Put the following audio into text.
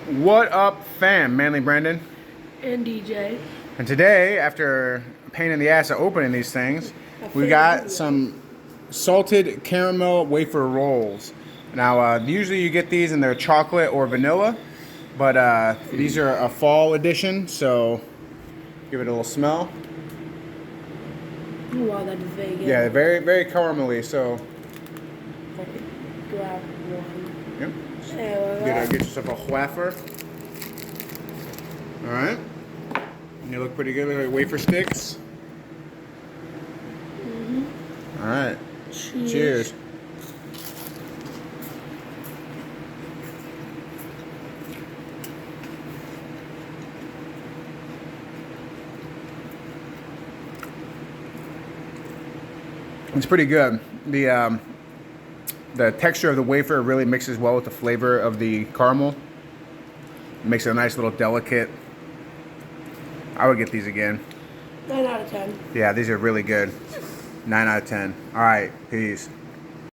What up, fam? Manly Brandon. And DJ. And today, after a pain in the ass of opening these things, we got some salted caramel wafer rolls. Now, usually you get these in their chocolate or vanilla, but these are a fall edition, so give it a little smell. Oh, wow, that is very good. Yeah, they're very, very caramelly, so. If I could grab one. Yep. There we Get yourself a wafer. Alright. They look pretty good. Look like wafer sticks. Alright. Cheers. It's pretty good. The texture of the wafer really mixes well with the flavor of the caramel. It makes it a nice little delicate. I would get these again. 9 out of 10. Yeah, these are really good. 9 out of 10. All right, peace.